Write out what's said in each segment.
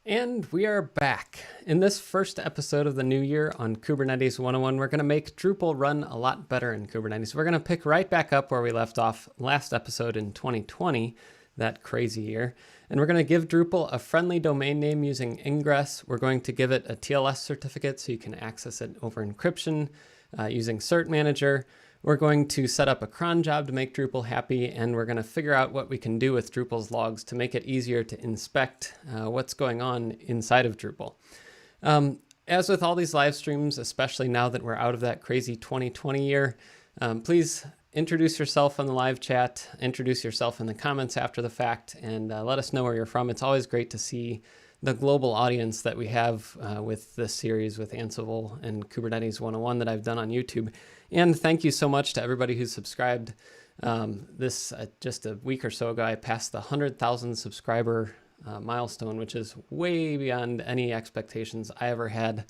And we are back. In this first episode of the new year on Kubernetes 101, we're going to make Drupal run a lot better in Kubernetes. We're going to pick right back up where we left off last episode in 2020, that crazy year. And we're going to give Drupal a friendly domain name using Ingress. We're going to give it a TLS certificate so you can access it over encryption using cert-manager. We're going to set up a cron job to make Drupal happy, and we're going to figure out what we can do with Drupal's logs to make it easier to inspect what's going on inside of Drupal. As with all these live streams, especially now that we're out of that crazy 2020 year, please introduce yourself on the live chat, introduce yourself in the comments after the fact, and let us know where you're from. It's always great to see the global audience that we have with this series with Ansible and Kubernetes 101 that I've done on YouTube. And thank you so much to everybody who subscribed. Just a week or so ago, I passed the 100,000 subscriber milestone, which is way beyond any expectations I ever had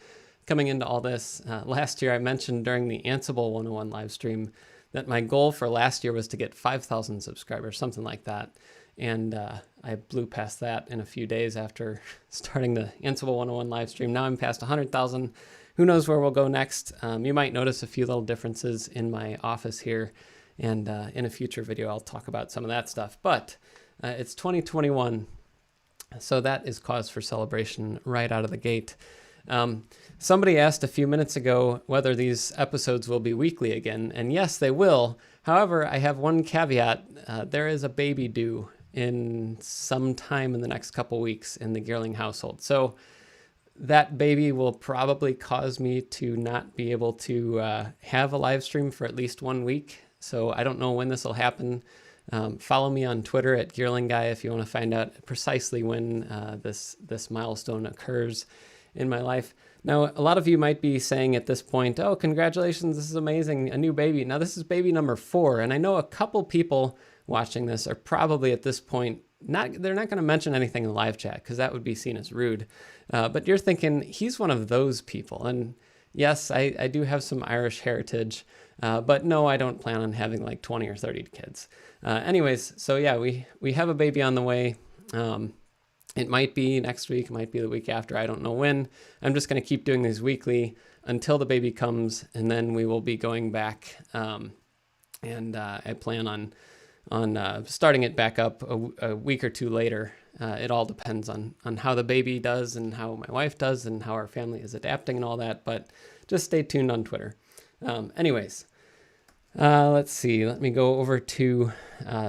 coming into all this. Last year, I mentioned during the Ansible 101 live stream that my goal for last year was to get 5,000 subscribers, something like that. And I blew past that in a few days after starting the Ansible 101 live stream. Now I'm past 100,000. Who knows where we'll go next? You might notice a few little differences in my office here. And in a future video, I'll talk about some of that stuff. But it's 2021, so that is cause for celebration right out of the gate. Somebody asked a few minutes ago whether these episodes will be weekly again, and yes, they will. However, I have one caveat. There is a baby due in some time in the next couple weeks in the Geerling household. So that baby will probably cause me to not be able to have a live stream for at least 1 week. So I don't know when this will happen. Follow me on Twitter at GeerlingGuy if you want to find out precisely when this milestone occurs in my life. Now, a lot of you might be saying at this point, oh, congratulations, this is amazing, a new baby. Now, this is baby number 4, and I know a couple people watching this are probably at this point, they're not going to mention anything in the live chat because that would be seen as rude. But you're thinking, he's one of those people. And yes, I do have some Irish heritage, but no, I don't plan on having like 20 or 30 kids. Anyways, so yeah, we have a baby on the way. It might be next week, it might be the week after, I don't know when. I'm just going to keep doing these weekly until the baby comes, and then we will be going back. I plan on starting it back up a week or two later. It all depends on how the baby does and how my wife does and how our family is adapting and all that, but just stay tuned on Twitter. Anyways, let's see. Let me go over to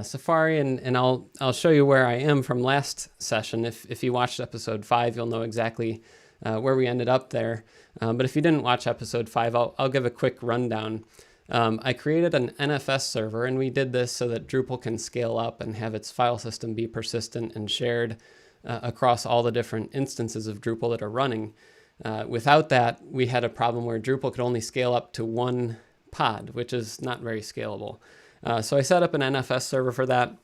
Safari and I'll show you where I am from last session. If you watched episode 5, you'll know exactly where we ended up there. But if you didn't watch episode 5, I'll give a quick rundown. I created an NFS server, and we did this so that Drupal can scale up and have its file system be persistent and shared across all the different instances of Drupal that are running. Without that, we had a problem where Drupal could only scale up to one pod, which is not very scalable. So I set up an NFS server for that.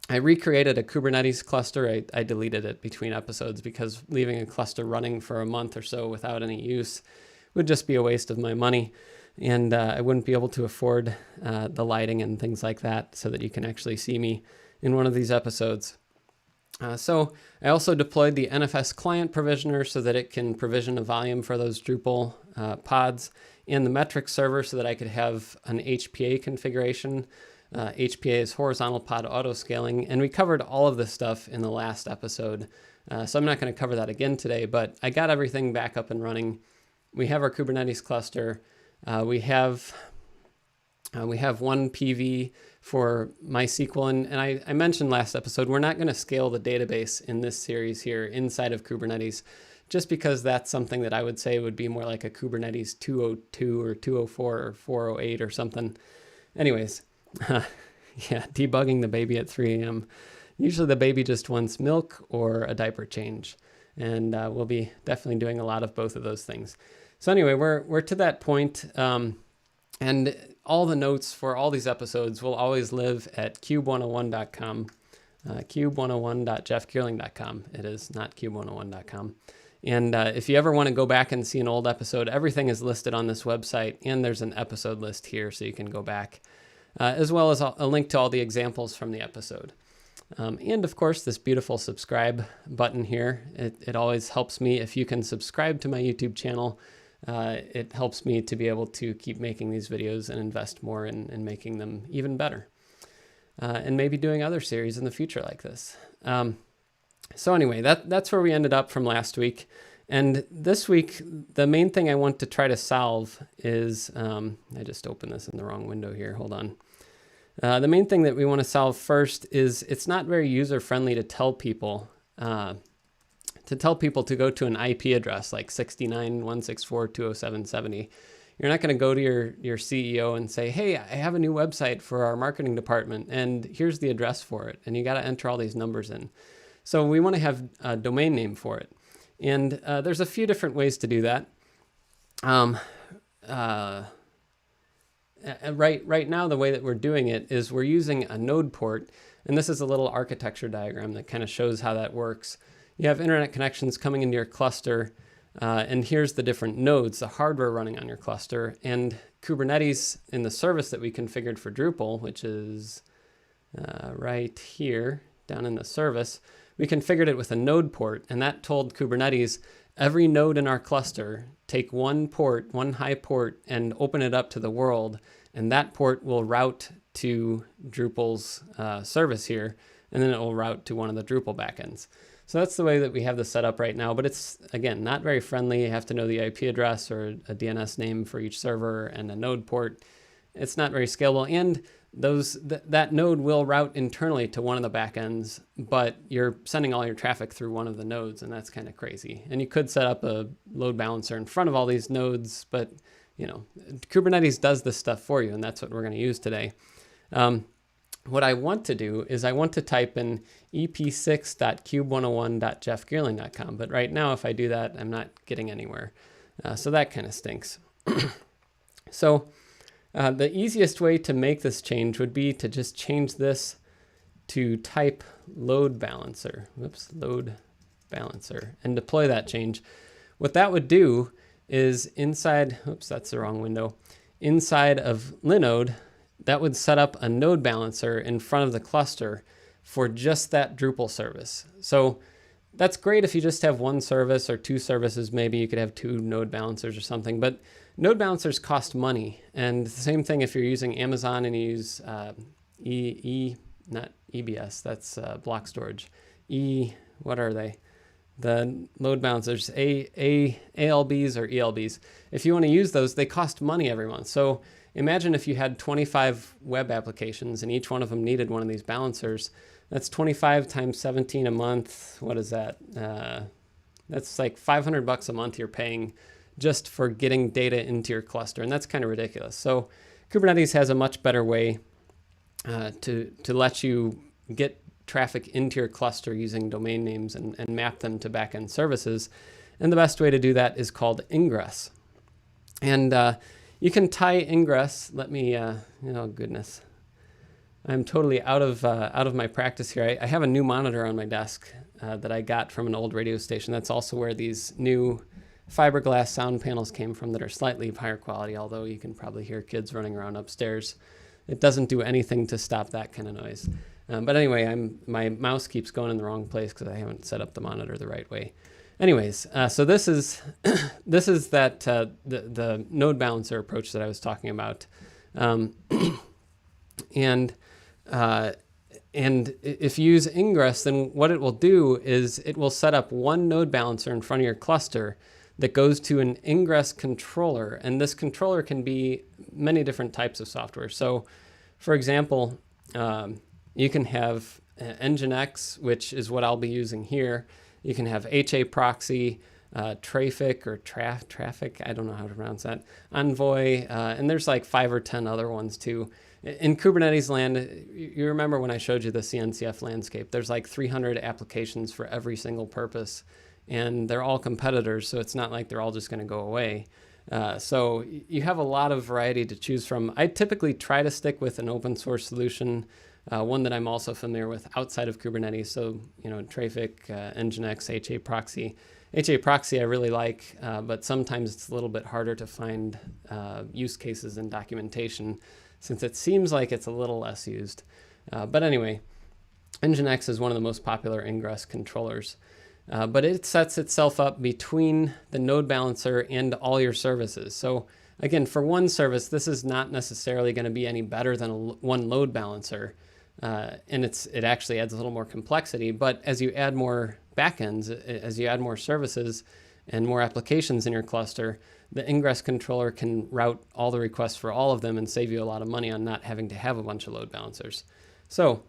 I recreated a Kubernetes cluster. I deleted it between episodes because leaving a cluster running for a month or so without any use would just be a waste of my money. And I wouldn't be able to afford the lighting and things like that so that you can actually see me in one of these episodes. So I also deployed the NFS client provisioner so that it can provision a volume for those Drupal pods, and the metrics server so that I could have an HPA configuration. HPA is horizontal pod autoscaling, and we covered all of this stuff in the last episode. So I'm not going to cover that again today, but I got everything back up and running. We have our Kubernetes cluster. We have one PV for MySQL, and I mentioned last episode, we're not going to scale the database in this series here inside of Kubernetes, just because that's something that I would say would be more like a Kubernetes 202 or 204 or 408 or something. Anyways, yeah, debugging the baby at 3 a.m. Usually the baby just wants milk or a diaper change, and we'll be definitely doing a lot of both of those things. So anyway, we're to that point, and all the notes for all these episodes will always live at cube101.com, cube101.jeffgeerling.com. It is not cube101.com. And if you ever want to go back and see an old episode, everything is listed on this website, and there's an episode list here so you can go back, as well as a link to all the examples from the episode. And of course, this beautiful subscribe button here. It always helps me if you can subscribe to my YouTube channel. It helps me to be able to keep making these videos and invest more in making them even better. And maybe doing other series in the future like this. So anyway, that's where we ended up from last week. And this week, the main thing I want to try to solve is, I just opened this in the wrong window here, hold on. The main thing that we want to solve first is it's not very user-friendly to tell people to go to an IP address like 69.164.207.70. You're not going to go to your CEO and say, hey, I have a new website for our marketing department, and here's the address for it. And you got to enter all these numbers in. So we want to have a domain name for it. And there's a few different ways to do that. Right now, the way that we're doing it is we're using a node port. And this is a little architecture diagram that kind of shows how that works. You have internet connections coming into your cluster. And here's the different nodes, the hardware running on your cluster, and Kubernetes in the service that we configured for Drupal, which is right here down in the service. We configured it with a node port, and that told Kubernetes every node in our cluster, take one port, one high port, and open it up to the world, and that port will route to Drupal's service here, and then it will route to one of the Drupal backends. So that's the way that we have this set up right now, but it's, again, not very friendly. You have to know the IP address or a DNS name for each server and a node port. It's not very scalable, and that node will route internally to one of the backends, but you're sending all your traffic through one of the nodes, and that's kind of crazy. And you could set up a load balancer in front of all these nodes, but you know, Kubernetes does this stuff for you, and that's what we're going to use today. What I want to do is I want to type in ep6.cube101.jeffgeerling.com, but right now if I do that, I'm not getting anywhere. So that kind of stinks. So the easiest way to make this change would be to just change this to type load balancer, load balancer, and deploy that change. What that would do is inside, that's the wrong window, inside of Linode, that would set up a node balancer in front of the cluster for just that Drupal service. So that's great if you just have one service or two services. Maybe you could have two node balancers or something, but node balancers cost money. And the same thing if you're using Amazon and you use not EBS, that's block storage. What are they? The load balancers, ALBs or ELBs. If you want to use those, they cost money every month. So imagine if you had 25 web applications and each one of them needed one of these balancers. That's 25 times 17 a month. What is that? That's like $500 a month you're paying just for getting data into your cluster, and that's kind of ridiculous. So Kubernetes has a much better way to let you get traffic into your cluster using domain names and map them to backend services. And the best way to do that is called Ingress. And you can tie Ingress. Let me, oh goodness. I'm totally out of my practice here. I have a new monitor on my desk that I got from an old radio station. That's also where these new fiberglass sound panels came from that are slightly higher quality, although you can probably hear kids running around upstairs. It doesn't do anything to stop that kind of noise. But anyway, my mouse keeps going in the wrong place because I haven't set up the monitor the right way. Anyways, so this is that the node balancer approach that I was talking about, and if you use Ingress, then what it will do is it will set up one node balancer in front of your cluster that goes to an Ingress controller, and this controller can be many different types of software. So, for example, you can have NGINX, which is what I'll be using here. You can have HA proxy, Trafic or Traffic, I don't know how to pronounce that, Envoy, and there's like 5 or 10 other ones too. In Kubernetes land, you remember when I showed you the CNCF landscape, there's like 300 applications for every single purpose, and they're all competitors, so it's not like they're all just going to go away. So you have a lot of variety to choose from. I typically try to stick with an open source solution, one that I'm also familiar with outside of Kubernetes. So, Trafic, NGINX, HA proxy. HA proxy I really like, but sometimes it's a little bit harder to find use cases and documentation since it seems like it's a little less used. But anyway, NGINX is one of the most popular Ingress controllers, but it sets itself up between the node balancer and all your services. So again, for one service, this is not necessarily going to be any better than one load balancer, and it actually adds a little more complexity. But as you add more backends, as you add more services and more applications in your cluster, the Ingress controller can route all the requests for all of them and save you a lot of money on not having to have a bunch of load balancers. So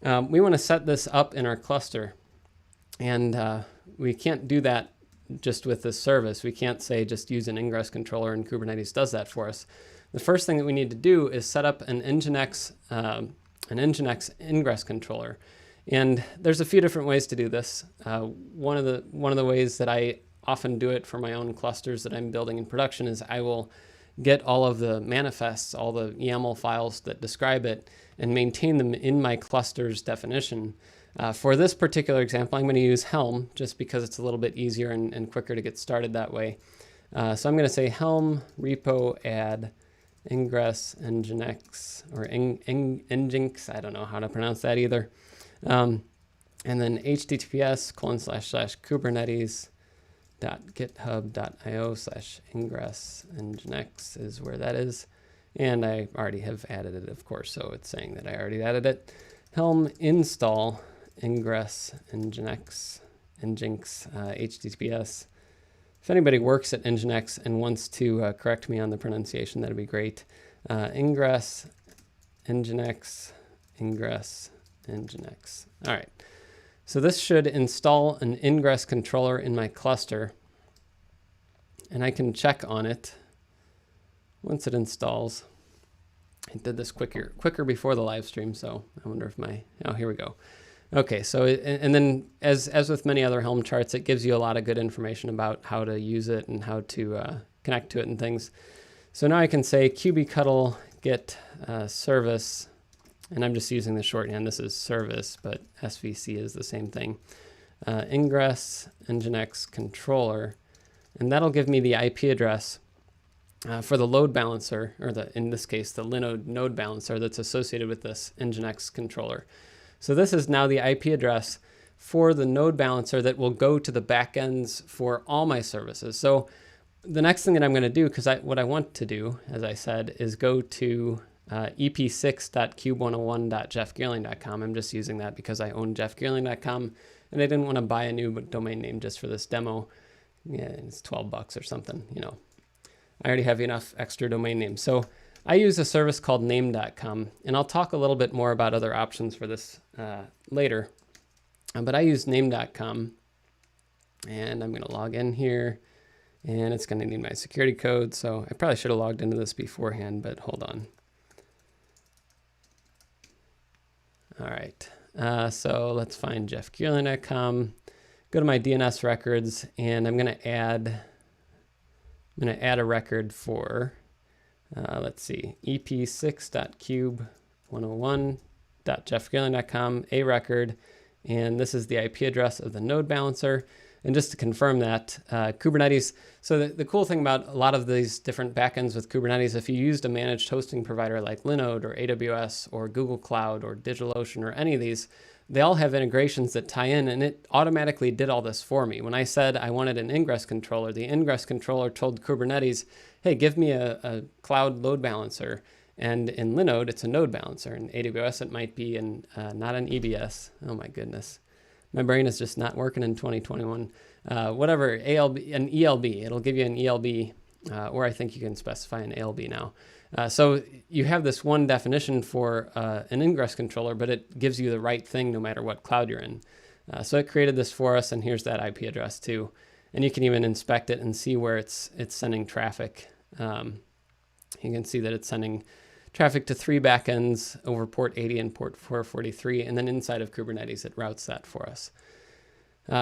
we want to set this up in our cluster, and we can't do that just with this service. We can't say just use an Ingress controller and Kubernetes does that for us. The first thing that we need to do is set up an NGINX Ingress controller, and there's a few different ways to do this. One of the ways that I often do it for my own clusters that I'm building in production is I will get all of the manifests, all the YAML files that describe it, and maintain them in my cluster's definition. For this particular example, I'm going to use Helm just because it's a little bit easier and quicker to get started that way. So I'm going to say Helm repo add Ingress NGINX, or NGINX, I don't know how to pronounce that either. And then https://kubernetes.github.io/ingress NGINX is where that is. And I already have added it, of course, so it's saying that I already added it. Helm install Ingress NGINX https. If anybody works at NGINX and wants to correct me on the pronunciation, that'd be great. Ingress NGINX Ingress NGINX. All right. So this should install an Ingress controller in my cluster, and I can check on it once it installs. I did this quicker before the live stream, so I wonder if oh, here we go. Okay, so and then as with many other Helm charts, it gives you a lot of good information about how to use it and how to connect to it and things. So now I can say kubectl get service, and I'm just using the shorthand. This is service, but SVC is the same thing. Ingress NGINX controller, and that'll give me the IP address for the load balancer, or in this case, the Linode node balancer that's associated with this NGINX controller. So this is now the IP address for the node balancer that will go to the backends for all my services. So the next thing that I'm going to do, because what I want to do, as I said, is go to ep6.cube101.jeffgeerling.com. I'm just using that because I own jeffgeerling.com, and I didn't want to buy a new domain name just for this demo. Yeah, it's $12 or something, you know. I already have enough extra domain names. So I use a service called name.com, and I'll talk a little bit more about other options for this later. But I use name.com, and I'm going to log in here, and it's going to need my security code. So I probably should have logged into this beforehand, but hold on. All right, so let's find jeffgeerling.com, go to my DNS records, and I'm going to add a record for, let's see, ep6.cube101.jeffgeerling.com, a record, and this is the IP address of the node balancer. And just to confirm that, Kubernetes, so the cool thing about a lot of these different backends with Kubernetes, if you used a managed hosting provider like Linode or AWS or Google Cloud or DigitalOcean or any of these, they all have integrations that tie in, and it automatically did all this for me. When I said I wanted an Ingress controller, the Ingress controller told Kubernetes, hey, give me a cloud load balancer. And in Linode, it's a node balancer. In AWS, it might be not an EBS. Oh my goodness. My brain is just not working in 2021. Whatever, an ELB. It'll give you an ELB, or I think you can specify an ALB now. So you have this one definition for an Ingress controller, but it gives you the right thing no matter what cloud you're in. So it created this for us, and here's that IP address too. And you can even inspect it and see where it's sending traffic. You can see that it's sending traffic to 3 backends over port 80 and port 443, and then inside of Kubernetes, it routes that for us.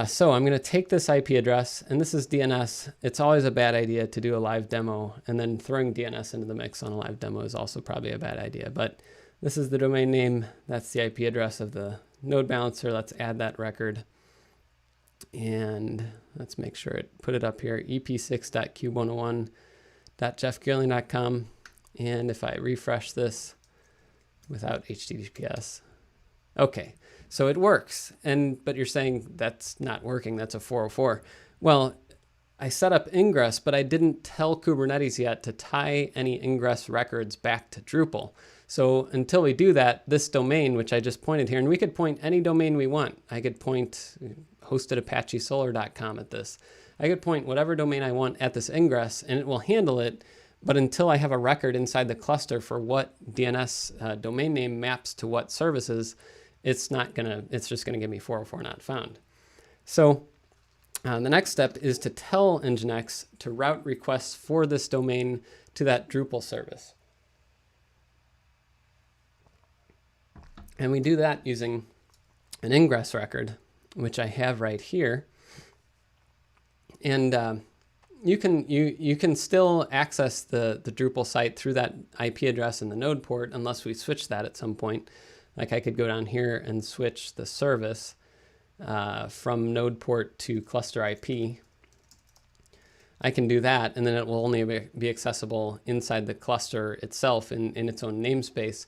So I'm going to take this IP address, and this is DNS. It's always a bad idea to do a live demo, and then throwing DNS into the mix on a live demo is also probably a bad idea. But this is the domain name. That's the IP address of the node balancer. Let's add that record. And let's make sure it put it up here, ep6.cube101.jeffgeerling.com. And if I refresh this without HTTPS, okay. So it works. But you're saying that's not working. That's a 404. Well, I set up Ingress, but I didn't tell Kubernetes yet to tie any Ingress records back to Drupal. So until we do that, this domain, which I just pointed here, and we could point any domain we want. I could point hostedApacheSolar.com at this. I could point whatever domain I want at this Ingress, and it will handle it. But until I have a record inside the cluster for what DNS domain name maps to what services, it's just gonna give me 404 not found. So the next step is to tell NGINX to route requests for this domain to that Drupal service. And we do that using an Ingress record, which I have right here. And you can still access the Drupal site through that IP address in the node port unless we switch that at some point. Like I could go down here and switch the service from node port to cluster IP. I can do that, and then it will only be accessible inside the cluster itself in its own namespace.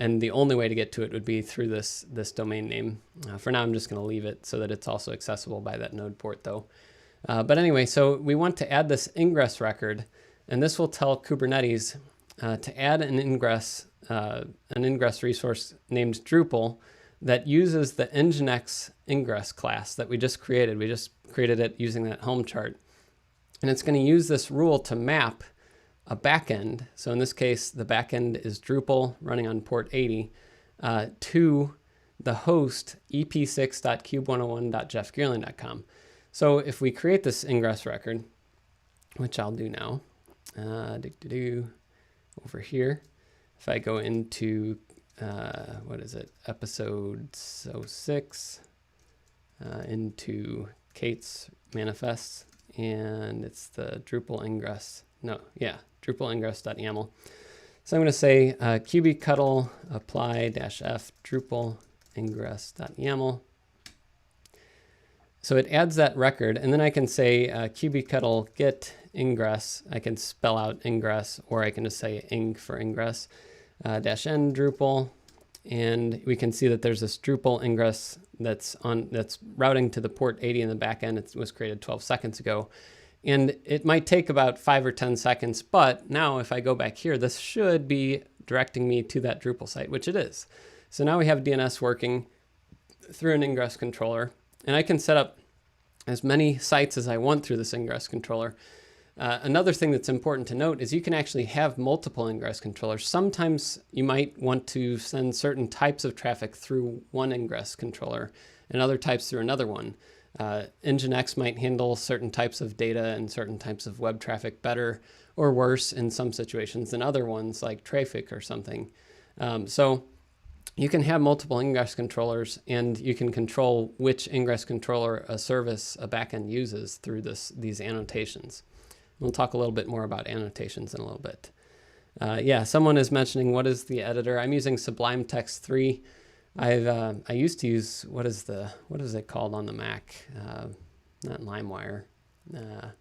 And the only way to get to it would be through this domain name. For now, I'm just going to leave it so that it's also accessible by that node port, though. But anyway, so we want to add this Ingress record, and this will tell Kubernetes to add an Ingress resource named Drupal that uses the NGINX Ingress class that we just created. We just created it using that Helm chart. And it's going to use this rule to map a backend. So in this case, the backend is Drupal running on port 80 to the host ep6.cube101.jeffgeerling.com. So if we create this Ingress record, which I'll do now, over here, if I go into, episode 06, into Kate's manifests, and it's the Drupal Ingress, Drupal Ingress.yaml. So I'm going to say kubectl apply-f Drupal Ingress.yaml. So it adds that record, and then I can say kubectl get ingress. I can spell out ingress, or I can just say ing for ingress, -n Drupal, and we can see that there's this Drupal ingress that's routing to the port 80 in the back end. It was created 12 seconds ago. And it might take about 5 or 10 seconds, but now if I go back here, this should be directing me to that Drupal site, which it is. So now we have DNS working through an Ingress controller, and I can set up as many sites as I want through this Ingress controller. Another thing that's important to note is you can actually have multiple Ingress controllers. Sometimes you might want to send certain types of traffic through one Ingress controller and other types through another one. NGINX might handle certain types of data and certain types of web traffic better or worse in some situations than other ones, like Traffic or something. So you can have multiple Ingress controllers, and you can control which Ingress controller a service, a backend, uses through these annotations. We'll talk a little bit more about annotations in a little bit. Someone is mentioning what is the editor. I'm using Sublime Text 3. I used to use, what is it called on the Mac? Not LimeWire. I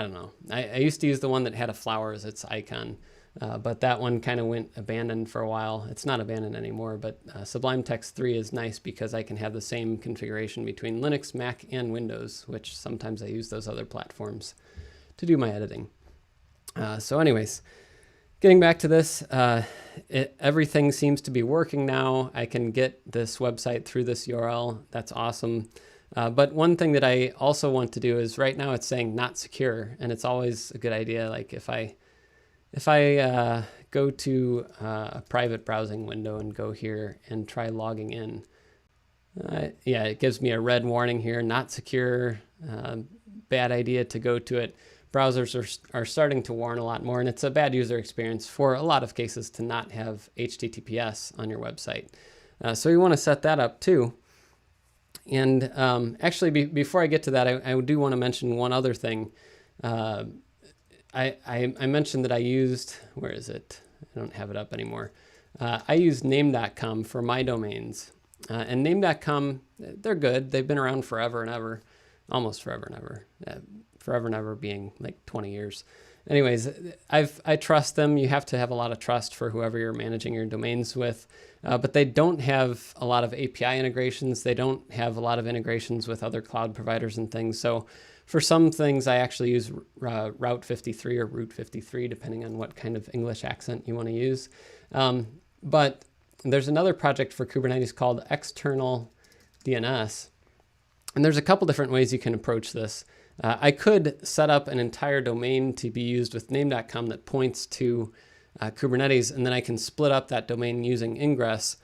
don't know. I used to use the one that had a flower as its icon, but that one kind of went abandoned for a while. It's not abandoned anymore, but Sublime Text 3 is nice because I can have the same configuration between Linux, Mac, and Windows, which sometimes I use those other platforms to do my editing. So anyways, getting back to this, everything seems to be working now. I can get this website through this URL. That's awesome. But one thing that I also want to do is right now it's saying not secure, and it's always a good idea. Like if I go to a private browsing window and go here and try logging in, it gives me a red warning here, not secure, bad idea to go to it. Browsers are starting to warn a lot more, and it's a bad user experience for a lot of cases to not have HTTPS on your website. So you want to set that up too. And actually, before I get to that, I do want to mention one other thing. I mentioned that I used, where is it? I don't have it up anymore. I use name.com for my domains. And name.com, they're good. They've been around forever and ever, almost forever and ever. Forever and ever being like 20 years. anyways, I trust them. You have to have a lot of trust for whoever you're managing your domains with, but they don't have a lot of API integrations. They don't have a lot of integrations with other cloud providers and things. So for some things, I actually use Route 53 or Route 53, depending on what kind of English accent you want to use. But there's another project for Kubernetes called external DNS. And there's a couple different ways you can approach this. I could set up an entire domain to be used with name.com that points to Kubernetes, and then I can split up that domain using Ingress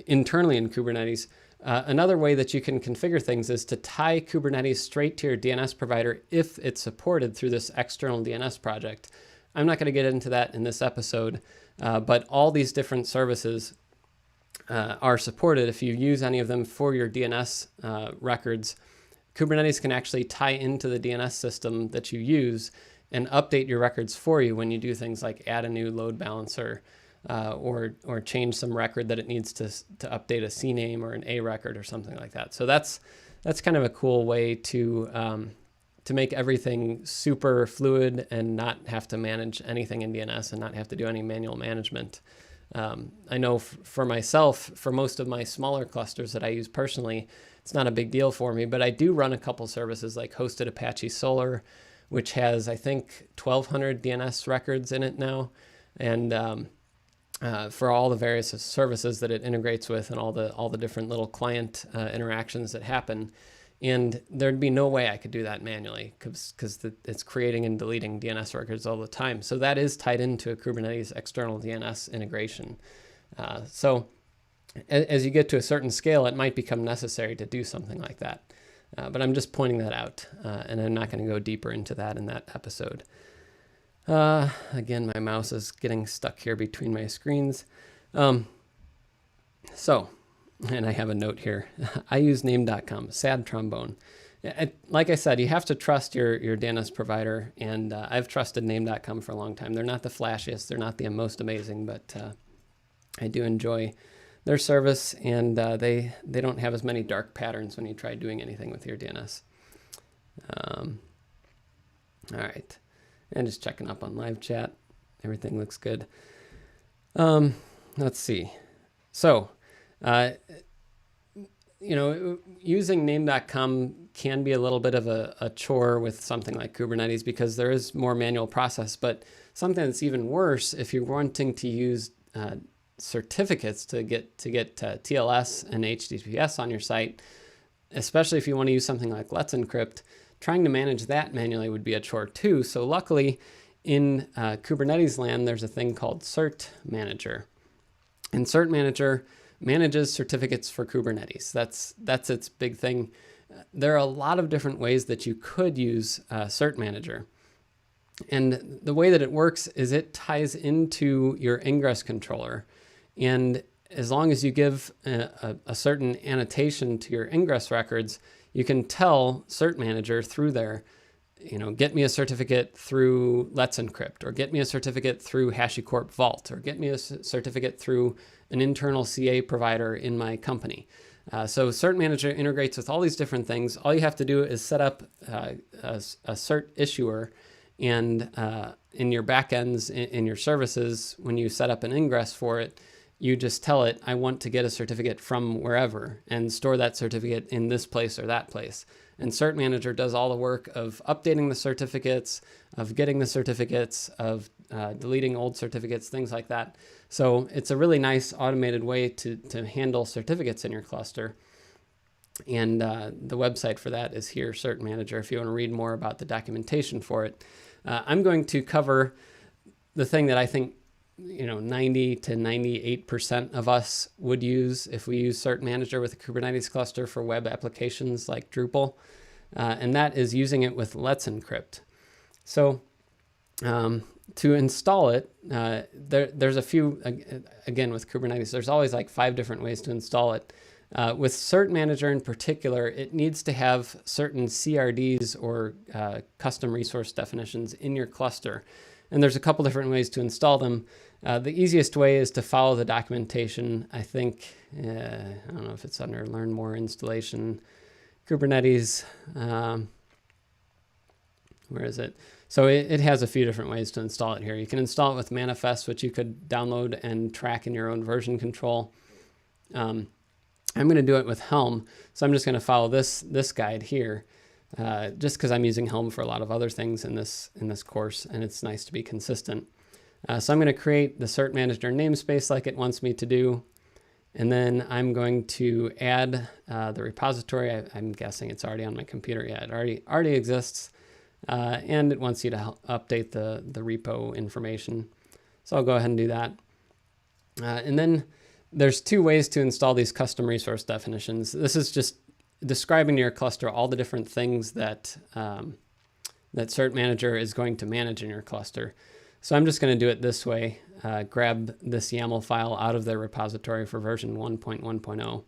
internally in Kubernetes. Another way that you can configure things is to tie Kubernetes straight to your DNS provider if it's supported through this external DNS project. I'm not going to get into that in this episode, but all these different services are supported. If you use any of them for your DNS records, Kubernetes can actually tie into the DNS system that you use and update your records for you when you do things like add a new load balancer or change some record that it needs to update a CNAME or an A record or something like that. So that's kind of a cool way to make everything super fluid and not have to manage anything in DNS and not have to do any manual management. I know for myself, for most of my smaller clusters that I use personally, it's not a big deal for me, but I do run a couple services like hosted Apache Solar, which has, I think, 1,200 DNS records in it now. And for all the various services that it integrates with and all the different little client interactions that happen. And there'd be no way I could do that manually because it's creating and deleting DNS records all the time. So that is tied into a Kubernetes external DNS integration. So as you get to a certain scale, it might become necessary to do something like that. But I'm just pointing that out, and I'm not going to go deeper into that in that episode. Again, my mouse is getting stuck here between my screens. And I have a note here. I use name.com, sad trombone. Like I said, you have to trust your DNS provider, and I've trusted name.com for a long time. They're not the flashiest, they're not the most amazing, but I do enjoy their service, and they don't have as many dark patterns when you try doing anything with your DNS. All right, and just checking up on live chat. Everything looks good. Let's see. So, using name.com can be a little bit of a chore with something like Kubernetes because there is more manual process, but something that's even worse if you're wanting to use certificates to get TLS and HTTPS on your site, especially if you want to use something like Let's Encrypt, trying to manage that manually would be a chore too. So luckily in Kubernetes land, there's a thing called cert-manager. And cert-manager manages certificates for Kubernetes. That's its big thing. There are a lot of different ways that you could use cert-manager. And the way that it works is it ties into your Ingress controller. And as long as you give a certain annotation to your Ingress records, you can tell cert-manager through there, get me a certificate through Let's Encrypt, or get me a certificate through HashiCorp Vault, or get me a certificate through an internal CA provider in my company. So cert-manager integrates with all these different things. All you have to do is set up a cert issuer, and in your backends, in your services, when you set up an ingress for it, you just tell it, I want to get a certificate from wherever and store that certificate in this place or that place. And cert-manager does all the work of updating the certificates, of getting the certificates, of deleting old certificates, things like that. So it's a really nice automated way to handle certificates in your cluster. And the website for that is here, cert-manager, if you want to read more about the documentation for it. I'm going to cover the thing that I think 90 to 98% of us would use if we use cert-manager with a Kubernetes cluster for web applications like Drupal, and that is using it with Let's Encrypt. So to install it, there's a few, again, with Kubernetes, there's always like 5 different ways to install it. With cert-manager in particular, it needs to have certain CRDs or custom resource definitions in your cluster. And there's a couple different ways to install them. The easiest way is to follow the documentation. I think, I don't know if it's under Learn More Installation, Kubernetes, where is it? So it has a few different ways to install it here. You can install it with manifest, which you could download and track in your own version control. I'm going to do it with Helm, so I'm just going to follow this guide here, just because I'm using Helm for a lot of other things in this course, and it's nice to be consistent. So I'm going to create the cert-manager namespace like it wants me to do, and then I'm going to add the repository. I'm guessing it's already on my computer. Yeah, it already exists, and it wants you to update the repo information. So I'll go ahead and do that. And then there's two ways to install these custom resource definitions. This is just describing to your cluster all the different things that that cert-manager is going to manage in your cluster. So I'm just going to do it this way. Grab this YAML file out of their repository for version 1.1.0,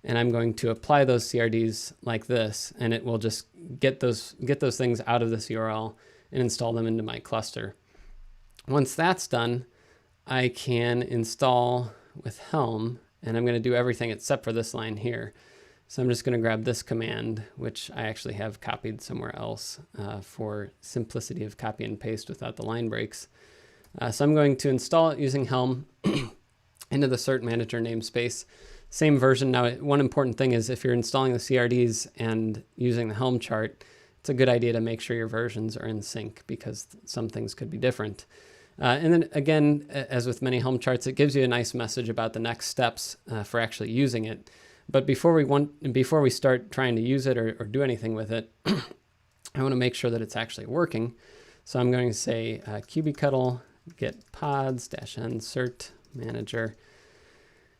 and I'm going to apply those CRDs like this, and it will just get those things out of this URL and install them into my cluster. Once that's done, I can install with Helm, and I'm going to do everything except for this line here. So I'm just going to grab this command, which I actually have copied somewhere else for simplicity of copy and paste without the line breaks. So I'm going to install it using Helm into the cert-manager namespace. Same version. Now, one important thing is if you're installing the CRDs and using the Helm chart, it's a good idea to make sure your versions are in sync because some things could be different. And then again, as with many Helm charts, it gives you a nice message about the next steps for actually using it. But before we start trying to use it or do anything with it, I want to make sure that it's actually working. So I'm going to say kubectl get pods -n cert-manager,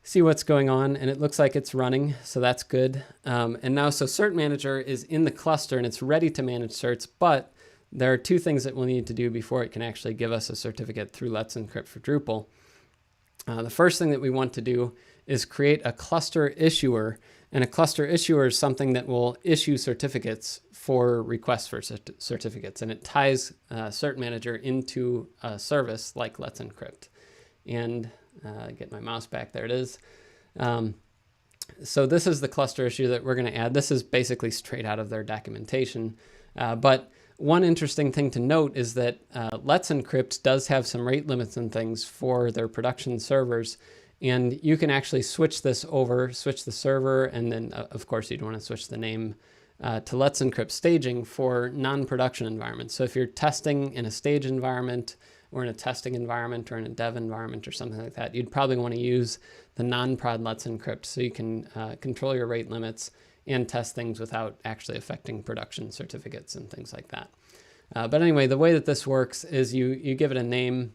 see what's going on, and it looks like it's running, so that's good. And now, so cert-manager is in the cluster and it's ready to manage certs, but there are two things that we'll need to do before it can actually give us a certificate through Let's Encrypt for Drupal. The first thing that we want to do is create a cluster issuer, and a cluster issuer is something that will issue certificates for requests for certificates, and it ties cert-manager into a service like Let's Encrypt. And get my mouse back, there it is. So this is the cluster issue that we're going to add. This is basically straight out of their documentation, but one interesting thing to note is that Let's Encrypt does have some rate limits and things for their production servers, and you can actually switch this over, switch the server, and then of course you'd want to switch the name to Let's Encrypt staging for non-production environments. So if you're testing in a stage environment or in a testing environment or in a dev environment or something like that, you'd probably want to use the non-prod Let's Encrypt so you can control your rate limits and test things without actually affecting production certificates and things like that. But anyway, the way that this works is you give it a name.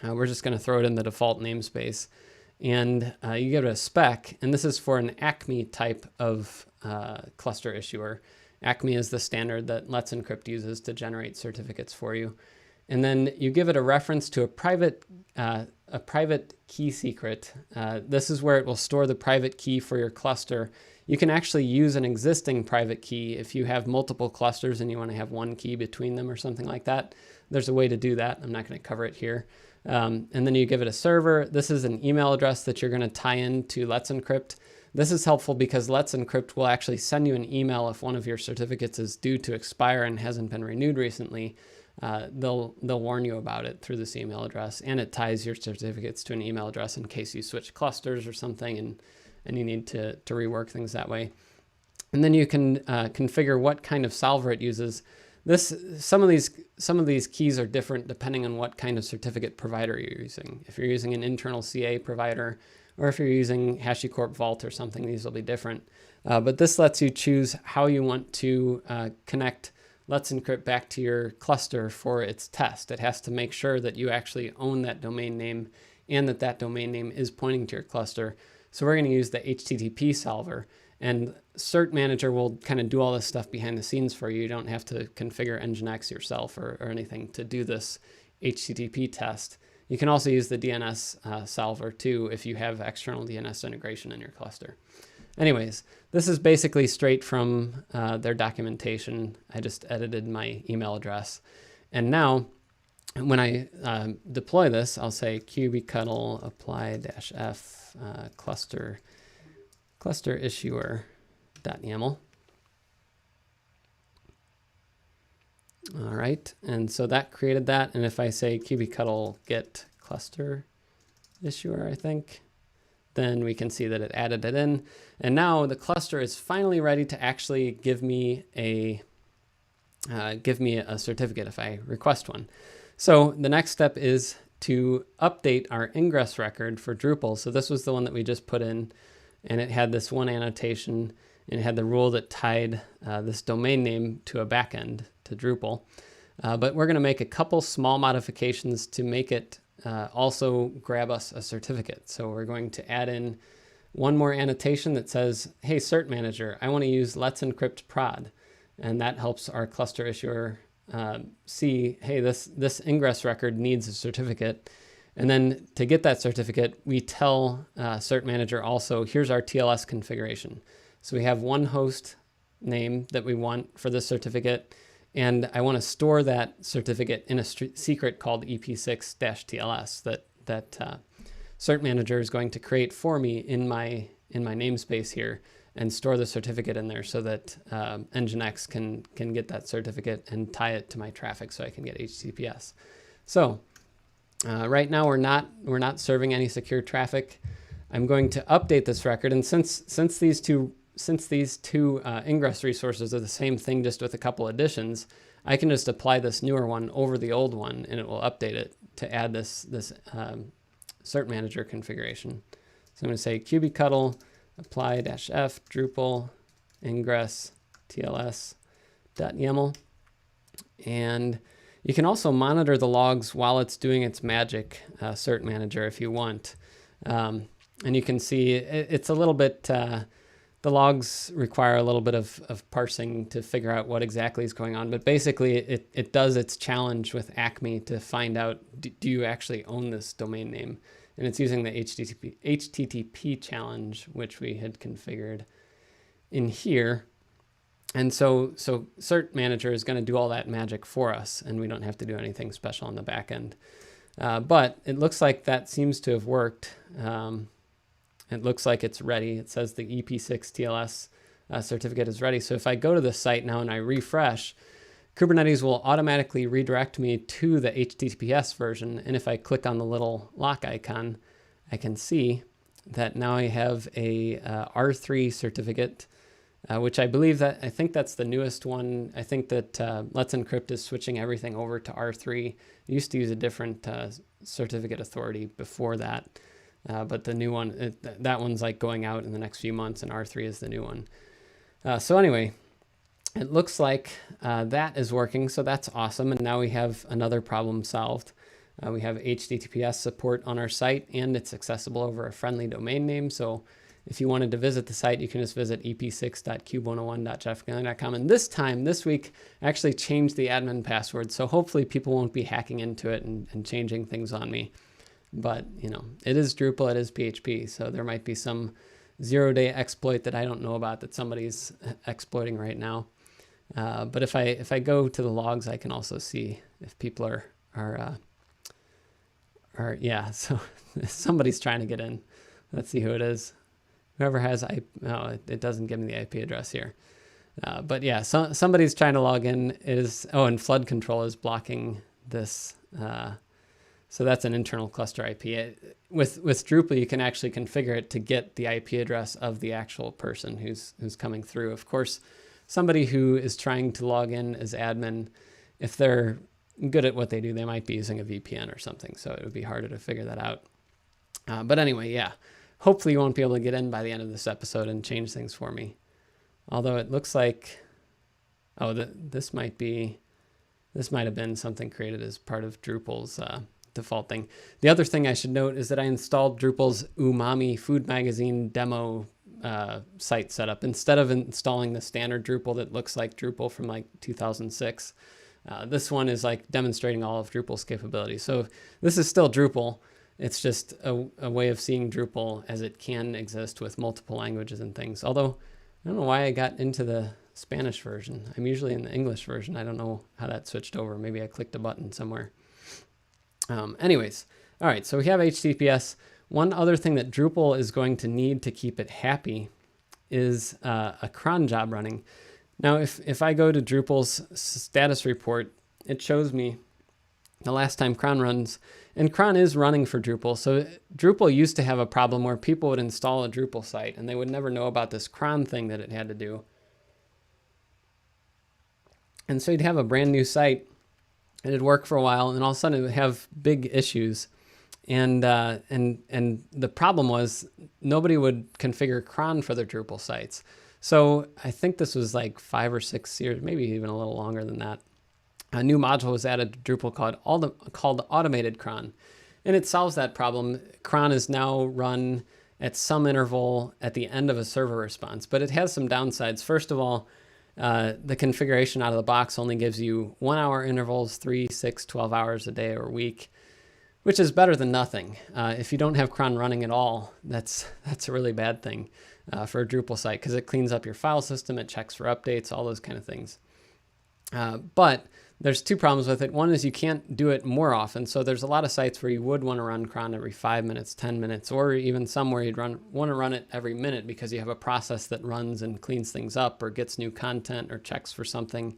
We're just going to throw it in the default namespace, and you give it a spec, and this is for an Acme type of cluster issuer. Acme is the standard that Let's Encrypt uses to generate certificates for you. And then you give it a reference to a private key secret. This is where it will store the private key for your cluster. You can actually use an existing private key if you have multiple clusters and you want to have one key between them or something like that. There's a way to do that. I'm not going to cover it here. And then you give it a server. This is an email address that you're going to tie into Let's Encrypt. This is helpful because Let's Encrypt will actually send you an email if one of your certificates is due to expire and hasn't been renewed recently. They'll warn you about it through this email address, and it ties your certificates to an email address in case you switch clusters or something and you need to rework things that way. And then you can configure what kind of solver it uses. Some of these keys are different depending on what kind of certificate provider you're using. If you're using an internal CA provider, or if you're using HashiCorp Vault or something, these will be different. But this lets you choose how you want to connect Let's Encrypt back to your cluster for its test. It has to make sure that you actually own that domain name and that domain name is pointing to your cluster. So we're going to use the HTTP solver, and cert-manager will kind of do all this stuff behind the scenes for you. You don't have to configure NGINX yourself or anything to do this HTTP test. You can also use the DNS solver too if you have external DNS integration in your cluster. Anyways, this is basically straight from their documentation. I just edited my email address. And now, when I deploy this, I'll say kubectl apply-f cluster issuer.yaml. All right, and so that created that. And if I say kubectl get cluster issuer, I think, then we can see that it added it in. And now the cluster is finally ready to actually give me a certificate if I request one. So the next step is to update our ingress record for Drupal. So this was the one that we just put in, and it had this one annotation, and it had the rule that tied this domain name to a backend to Drupal. But we're going to make a couple small modifications to make it also grab us a certificate. So we're going to add in one more annotation that says, hey, cert-manager, I want to use Let's Encrypt prod. And that helps our cluster issuer see, hey, this ingress record needs a certificate. And then to get that certificate, we tell cert-manager also, here's our TLS configuration. So we have one host name that we want for this certificate, and I want to store that certificate in a secret called EP6-TLS that cert-manager is going to create for me in my namespace here, and store the certificate in there so that NGINX can get that certificate and tie it to my traffic so I can get HTTPS. So right now we're not serving any secure traffic. I'm going to update this record, and since these two ingress resources are the same thing, just with a couple additions, I can just apply this newer one over the old one, and it will update it to add this cert-manager configuration. So I'm going to say kubectl apply-f Drupal ingress tls.yaml, and you can also monitor the logs while it's doing its magic, cert-manager, if you want. And you can see it's a little bit, the logs require a little bit of parsing to figure out what exactly is going on, but basically it does its challenge with Acme to find out, do you actually own this domain name? And it's using the HTTP challenge, which we had configured in here. And so cert-manager is going to do all that magic for us, and we don't have to do anything special on the back end. But it looks like that seems to have worked. It looks like it's ready. It says the EP6-TLS certificate is ready. So if I go to the site now and I refresh, Kubernetes will automatically redirect me to the HTTPS version. And if I click on the little lock icon, I can see that now I have a R3 certificate, which I think that's the newest one. I think that Let's Encrypt is switching everything over to R3. It used to use a different certificate authority before that. But the new one, that one's like going out in the next few months, and R3 is the new one. So anyway, it looks like that is working, so that's awesome. And now we have another problem solved. We have HTTPS support on our site, and it's accessible over a friendly domain name. So if you wanted to visit the site, you can just visit ep6.cube101.jeffgaming.com. And this week, I actually changed the admin password, so hopefully people won't be hacking into it and changing things on me. But, you know, it is Drupal, it is PHP, so there might be some zero-day exploit that I don't know about that somebody's exploiting right now. But if I go to the logs, I can also see if people are yeah, so somebody's trying to get in. Let's see who it is. Whoever has it doesn't give me the IP address here. But yeah, somebody's trying to log in. And flood control is blocking this. So that's an internal cluster IP. With Drupal, you can actually configure it to get the IP address of the actual person who's coming through. Of course, somebody who is trying to log in as admin, if they're good at what they do, they might be using a VPN or something, so it would be harder to figure that out. But anyway, yeah, hopefully you won't be able to get in by the end of this episode and change things for me. Although it looks like, this might have been something created as part of Drupal's default thing. The other thing I should note is that I installed Drupal's Umami Food Magazine demo site setup instead of installing the standard Drupal that looks like Drupal from like 2006. This one is like demonstrating all of Drupal's capabilities. So this is still Drupal. It's just a way of seeing Drupal as it can exist with multiple languages and things. Although I don't know why I got into the Spanish version. I'm usually in the English version. I don't know how that switched over. Maybe I clicked a button somewhere. Anyways, all right, so we have HTTPS. One other thing that Drupal is going to need to keep it happy is a cron job running. Now, if I go to Drupal's status report, it shows me the last time cron runs, and cron is running for Drupal. So Drupal used to have a problem where people would install a Drupal site and they would never know about this cron thing that it had to do. And so you'd have a brand new site, and it'd work for a while, and all of a sudden it would have big issues. And the problem was nobody would configure cron for their Drupal sites. So I think this was like 5 or 6 years, maybe even a little longer than that. A new module was added to Drupal called automated cron, and it solves that problem. Cron is now run at some interval at the end of a server response, but it has some downsides. First of all, the configuration out of the box only gives you 1 hour intervals, 3, 6, 12 hours a day or week, which is better than nothing. If you don't have cron running at all, that's a really bad thing for a Drupal site, because it cleans up your file system, it checks for updates, all those kind of things. But there's 2 problems with it. One is you can't do it more often. So there's a lot of sites where you would want to run cron every 5 minutes, 10 minutes, or even some where you'd want to run it every minute because you have a process that runs and cleans things up or gets new content or checks for something.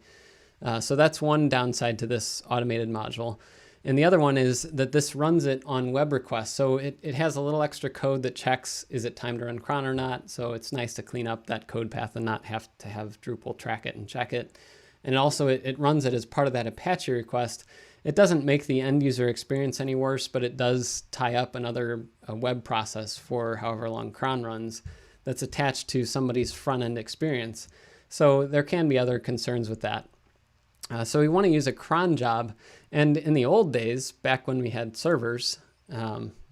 So that's one downside to this automated module. And the other one is that this runs it on web requests. So it has a little extra code that checks, is it time to run cron or not? So it's nice to clean up that code path and not have to have Drupal track it and check it. And also it runs it as part of that Apache request. It doesn't make the end user experience any worse, but it does tie up another web process for however long cron runs that's attached to somebody's front end experience. So there can be other concerns with that. So we want to use a cron job. And in the old days, back when we had servers,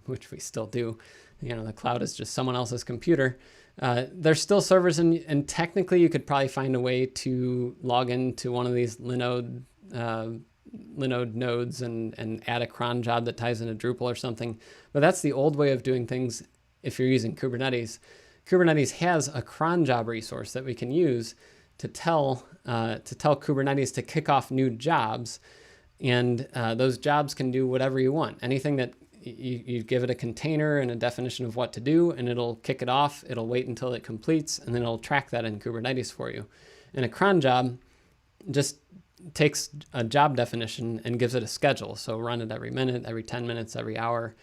which we still do, the cloud is just someone else's computer. There's still servers, and technically you could probably find a way to log into one of these Linode nodes and add a cron job that ties into Drupal or something. But that's the old way of doing things if you're using Kubernetes. Kubernetes has a cron job resource that we can use to tell Kubernetes to kick off new jobs, and those jobs can do whatever you want. Anything that you give it a container and a definition of what to do, and it'll kick it off. It'll wait until it completes, and then it'll track that in Kubernetes for you. And a cron job just takes a job definition and gives it a schedule. So run it every minute, every 10 minutes, every hour,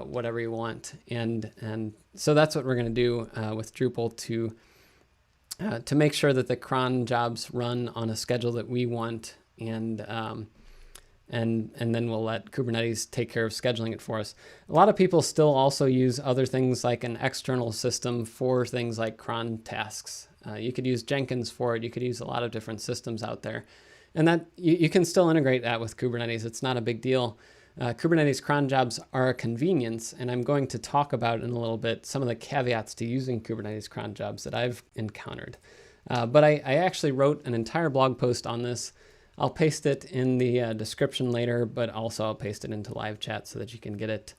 whatever you want. And so that's what we're going to do with Drupal to make sure that the cron jobs run on a schedule that we want, and then we'll let Kubernetes take care of scheduling it for us. A lot of people still also use other things like an external system for things like cron tasks. You could use Jenkins for it. You could use a lot of different systems out there. And that you can still integrate that with Kubernetes. It's not a big deal. Kubernetes cron jobs are a convenience, and I'm going to talk about in a little bit some of the caveats to using Kubernetes cron jobs that I've encountered. But I actually wrote an entire blog post on this. I'll paste it in the description later, but also I'll paste it into live chat so that you can get it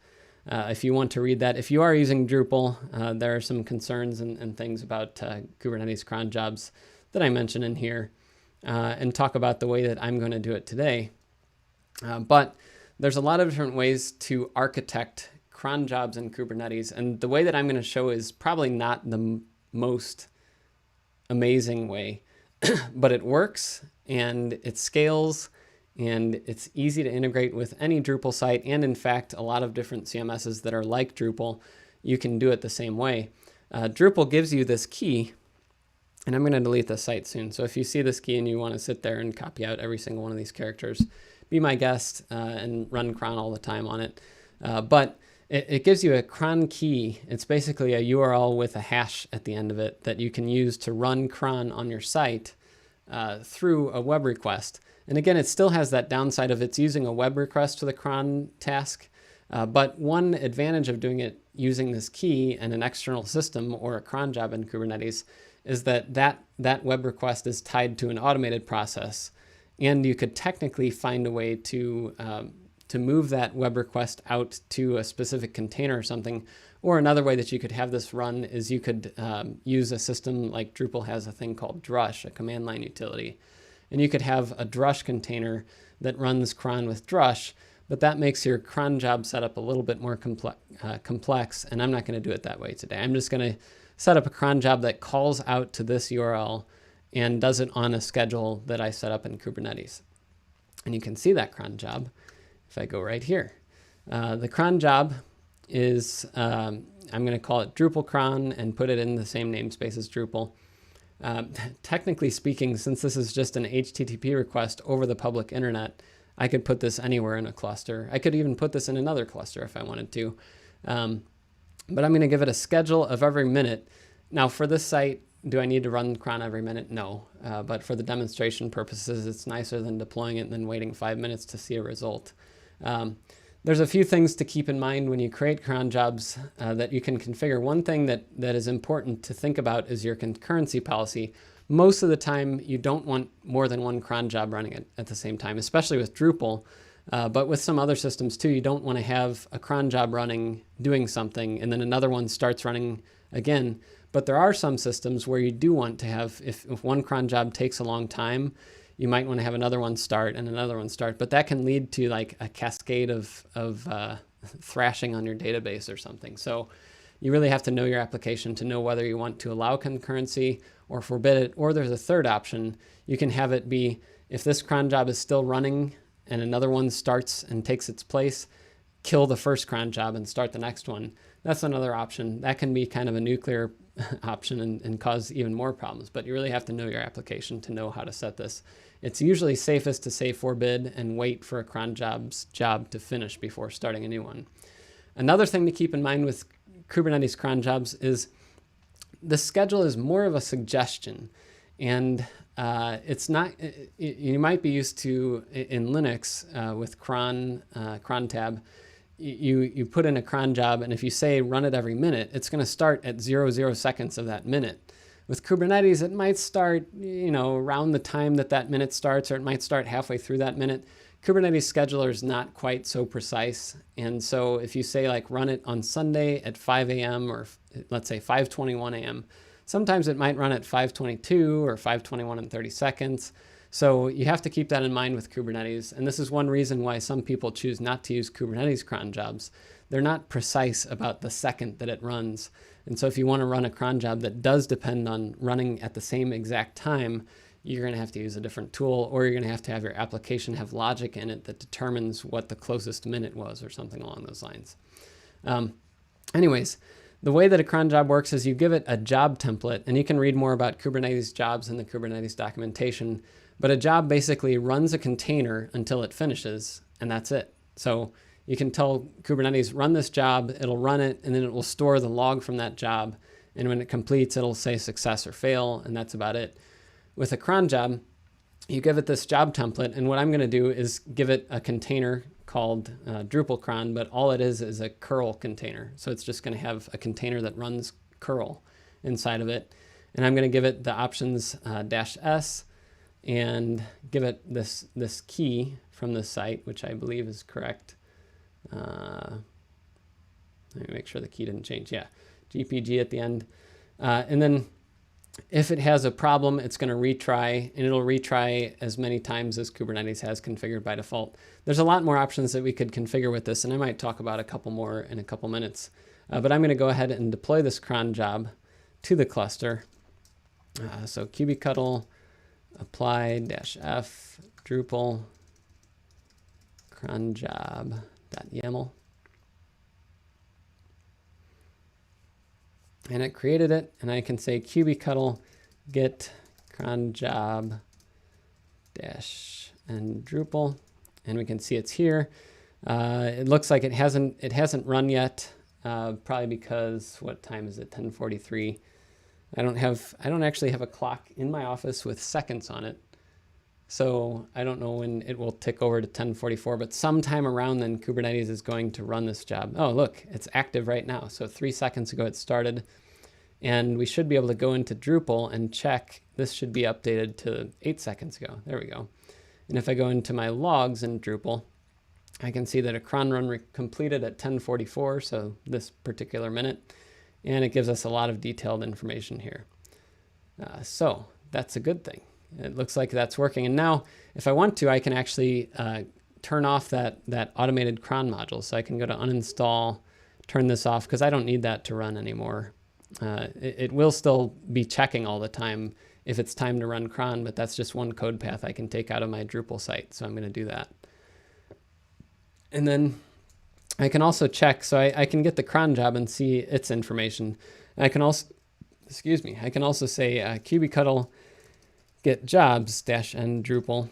if you want to read that. If you are using Drupal, there are some concerns and things about Kubernetes cron jobs that I mention in here, and talk about the way that I'm going to do it today. But there's a lot of different ways to architect cron jobs in Kubernetes, and the way that I'm going to show is probably not the most amazing way, but it works, and it scales, and it's easy to integrate with any Drupal site, and in fact, a lot of different CMSs that are like Drupal, you can do it the same way. Drupal gives you this key, and I'm going to delete the site soon, so if you see this key and you want to sit there and copy out every single one of these characters, be my guest and run cron all the time on it. But it gives you a cron key. It's basically a URL with a hash at the end of it that you can use to run cron on your site through a web request. And again, it still has that downside of it's using a web request for the cron task. But one advantage of doing it using this key and an external system or a cron job in Kubernetes is that web request is tied to an automated process. And you could technically find a way to move that web request out to a specific container or something. Or another way that you could have this run is you could use a system like Drupal has a thing called Drush, a command line utility. And you could have a Drush container that runs cron with Drush, but that makes your cron job setup a little bit more complex, and I'm not going to do it that way today. I'm just going to set up a cron job that calls out to this URL and does it on a schedule that I set up in Kubernetes. And you can see that cron job if I go right here. The cron job is, I'm going to call it Drupal cron and put it in the same namespace as Drupal. Technically speaking, since this is just an HTTP request over the public internet, I could put this anywhere in a cluster. I could even put this in another cluster if I wanted to. But I'm going to give it a schedule of every minute. Now for this site, do I need to run cron every minute? No. But for the demonstration purposes, it's nicer than deploying it and then waiting 5 minutes to see a result. There's a few things to keep in mind when you create cron jobs that you can configure. One thing that is important to think about is your concurrency policy. Most of the time, you don't want more than one cron job running at the same time, especially with Drupal. But with some other systems too, you don't want to have a cron job running, doing something, and then another one starts running again. But there are some systems where you do want to have, if one cron job takes a long time, you might want to have another one start and another one start, but that can lead to like a cascade of thrashing on your database or something. So you really have to know your application to know whether you want to allow concurrency or forbid it. Or there's a third option. You can have it be, if this cron job is still running and another one starts and takes its place, kill the first cron job and start the next one. That's another option. That can be kind of a nuclear option and cause even more problems, but you really have to know your application to know how to set this. It's usually safest to say forbid and wait for a cron job's job to finish before starting a new one. Another thing to keep in mind with Kubernetes cron jobs is the schedule is more of a suggestion, and it's not, you might be used to in Linux with cron tab, you put in a cron job, and if you say run it every minute, it's going to start at 0 seconds of that minute. With Kubernetes, it might start, around the time that minute starts, or it might start halfway through that minute. Kubernetes scheduler is not quite so precise. And so if you say like run it on Sunday at 5 a.m. or let's say 5:21 a.m., sometimes it might run at 5:22 or 5:21 and 30 seconds. So you have to keep that in mind with Kubernetes. And this is one reason why some people choose not to use Kubernetes cron jobs. They're not precise about the second that it runs. And so if you want to run a cron job that does depend on running at the same exact time, you're going to have to use a different tool, or you're going to have your application have logic in it that determines what the closest minute was or something along those lines. Anyways, the way that a cron job works is you give it a job template, and you can read more about Kubernetes jobs in the Kubernetes documentation, but a job basically runs a container until it finishes, and that's it. So you can tell Kubernetes, run this job, it'll run it, and then it will store the log from that job. And when it completes, it'll say success or fail, and that's about it. With a cron job, you give it this job template, and what I'm going to do is give it a container called Drupal cron, but all it is a curl container. So it's just going to have a container that runs curl inside of it. And I'm going to give it the options -s and give it this key from the site, which I believe is correct. Let me make sure the key didn't change. Yeah, GPG at the end. And then if it has a problem, it's going to retry, and it'll retry as many times as Kubernetes has configured by default. There's a lot more options that we could configure with this, and I might talk about a couple more in a couple minutes. But I'm going to go ahead and deploy this cron job to the cluster. So kubectl apply -f Drupal cronjob.yaml. And it created it, and I can say kubectl get cronjob and Drupal, and we can see it's here. It looks like it hasn't run yet, probably because what time is it? 10:43. I don't actually have a clock in my office with seconds on it, so I don't know when it will tick over to 10:44. But sometime around then, Kubernetes is going to run this job. Oh, look, it's active right now. So 3 seconds ago it started, and we should be able to go into Drupal and check. This should be updated to 8 seconds ago. There we go. And if I go into my logs in Drupal, I can see that a cron run completed at 10:44, so this particular minute. And it gives us a lot of detailed information here. So that's a good thing. It looks like that's working. And now, if I want to, I can actually turn off that automated cron module. So I can go to uninstall, turn this off, because I don't need that to run anymore. It will still be checking all the time if it's time to run cron, but that's just one code path I can take out of my Drupal site. So I'm going to do that. And then I can also check, so I can get the cron job and see its information. And I can also, I can also say kubectl get jobs -n Drupal.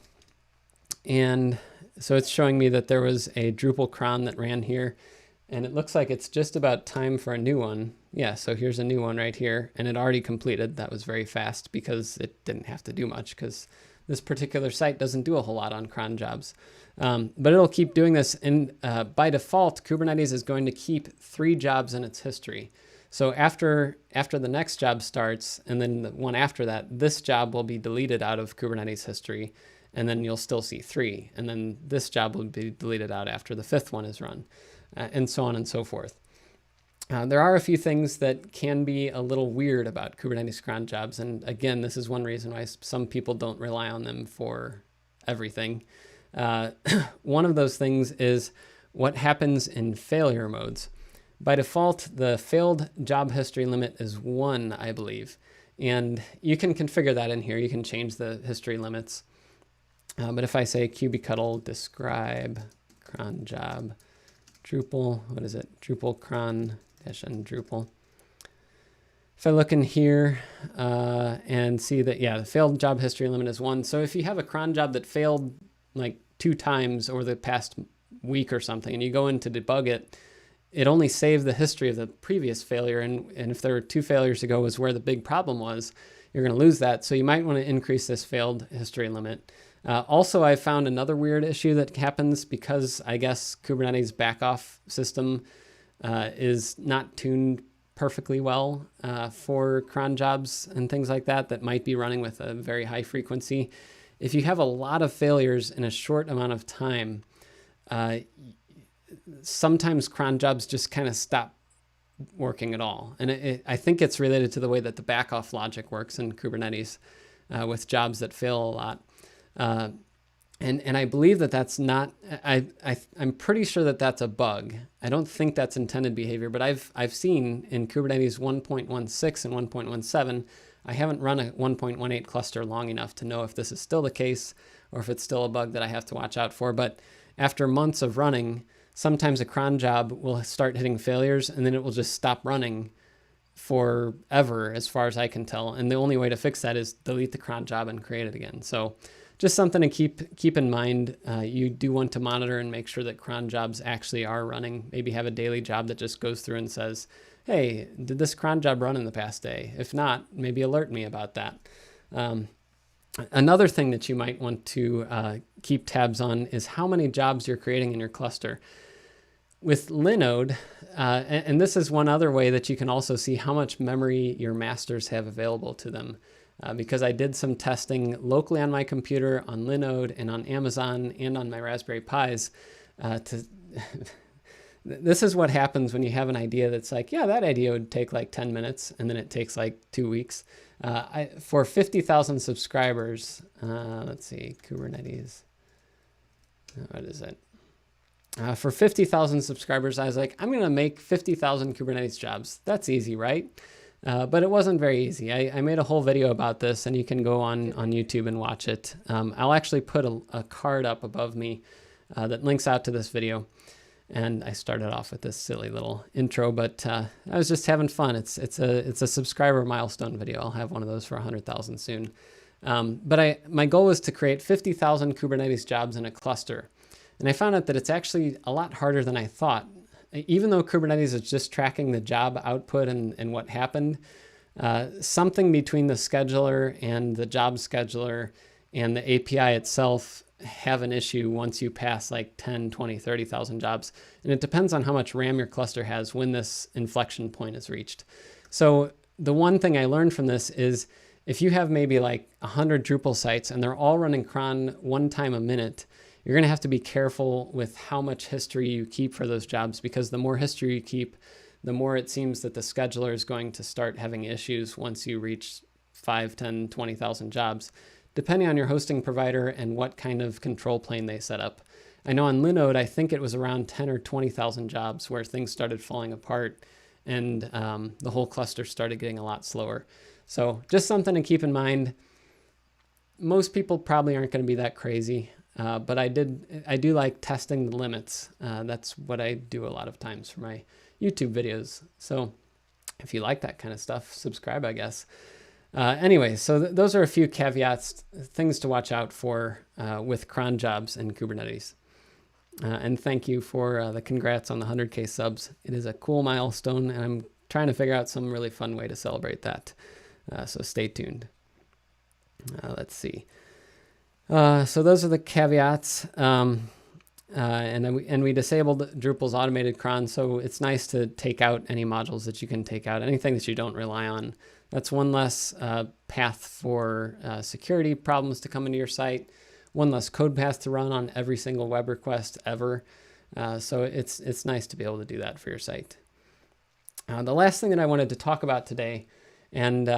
And so it's showing me that there was a Drupal cron that ran here, and it looks like it's just about time for a new one. Yeah, so here's a new one right here, and it already completed. That was very fast because it didn't have to do much, because this particular site doesn't do a whole lot on cron jobs. But it'll keep doing this, and by default, Kubernetes is going to keep 3 jobs in its history. So after the next job starts, and then the one after that, this job will be deleted out of Kubernetes history, and then you'll still see 3. And then this job will be deleted out after the 5th one is run, and so on and so forth. There are a few things that can be a little weird about Kubernetes cron jobs. And again, this is one reason why some people don't rely on them for everything. One of those things is what happens in failure modes. By default, the failed job history limit is 1, I believe. And you can configure that in here. You can change the history limits. But if I say kubectl describe cron job Drupal, what is it? Drupal cron -n Drupal. If I look in here and see that, yeah, the failed job history limit is 1. So if you have a cron job that failed like 2 times over the past week or something, and you go in to debug it, it only saved the history of the previous failure. And if there were 2 failures ago was where the big problem was, you're going to lose that. So you might want to increase this failed history limit. Also, I found another weird issue that happens because I guess Kubernetes backoff system is not tuned perfectly well for cron jobs and things like that that might be running with a very high frequency. If you have a lot of failures in a short amount of time, sometimes cron jobs just kind of stop working at all. And I think it's related to the way that the backoff logic works in Kubernetes with jobs that fail a lot. And I believe that that's not, I'm pretty sure that that's a bug. I don't think that's intended behavior, but I've seen in Kubernetes 1.16 and 1.17, I haven't run a 1.18 cluster long enough to know if this is still the case or if it's still a bug that I have to watch out for. But after months of running, sometimes a cron job will start hitting failures and then it will just stop running forever, as far as I can tell. And the only way to fix that is delete the cron job and create it again. So just something to keep in mind. You do want to monitor and make sure that cron jobs actually are running. Maybe have a daily job that just goes through and says, hey, did this cron job run in the past day? If not, maybe alert me about that. Another thing that you might want to keep tabs on is how many jobs you're creating in your cluster. With Linode, and this is one other way that you can also see how much memory your masters have available to them. Because I did some testing locally on my computer, on Linode, and on Amazon, and on my Raspberry Pis. This is what happens when you have an idea that's like, yeah, that idea would take like 10 minutes, and then it takes like 2 weeks. For 50,000 subscribers, let's see, Kubernetes, what is it? For 50,000 subscribers, I was like, I'm going to make 50,000 Kubernetes jobs. That's easy, right? But it wasn't very easy. I made a whole video about this, and you can go on YouTube and watch it. I'll actually put a card up above me that links out to this video. And I started off with this silly little intro, but I was just having fun. It's a subscriber milestone video. I'll have one of those for 100,000 soon. But my goal was to create 50,000 Kubernetes jobs in a cluster. And I found out that it's actually a lot harder than I thought. Even though Kubernetes is just tracking the job output and what happened, something between the scheduler and the job scheduler and the API itself have an issue once you pass like 10, 20, 30,000 jobs. And it depends on how much RAM your cluster has when this inflection point is reached. So the one thing I learned from this is if you have maybe like 100 Drupal sites and they're all running cron 1 time a minute, you're going to have to be careful with how much history you keep for those jobs, because the more history you keep, the more it seems that the scheduler is going to start having issues once you reach 5, 10, 20,000 jobs, depending on your hosting provider and what kind of control plane they set up. I know on Linode, I think it was around 10 or 20,000 jobs where things started falling apart. and the whole cluster started getting a lot slower. So just something to keep in mind. Most people probably aren't going to be that crazy, but I do like testing the limits. That's what I do a lot of times for my YouTube videos. So if you like that kind of stuff, subscribe, I guess. Anyway, so those are a few caveats, things to watch out for with cron jobs in Kubernetes. And thank you for the congrats on the 100K subs. It is a cool milestone, and I'm trying to figure out some really fun way to celebrate that. So stay tuned. Let's see. So those are the caveats. And we disabled Drupal's automated cron, so it's nice to take out any modules that you can take out, anything that you don't rely on. That's one less path for security problems to come into your site, one less code path to run on every single web request ever. So it's nice to be able to do that for your site. The last thing that I wanted to talk about today, and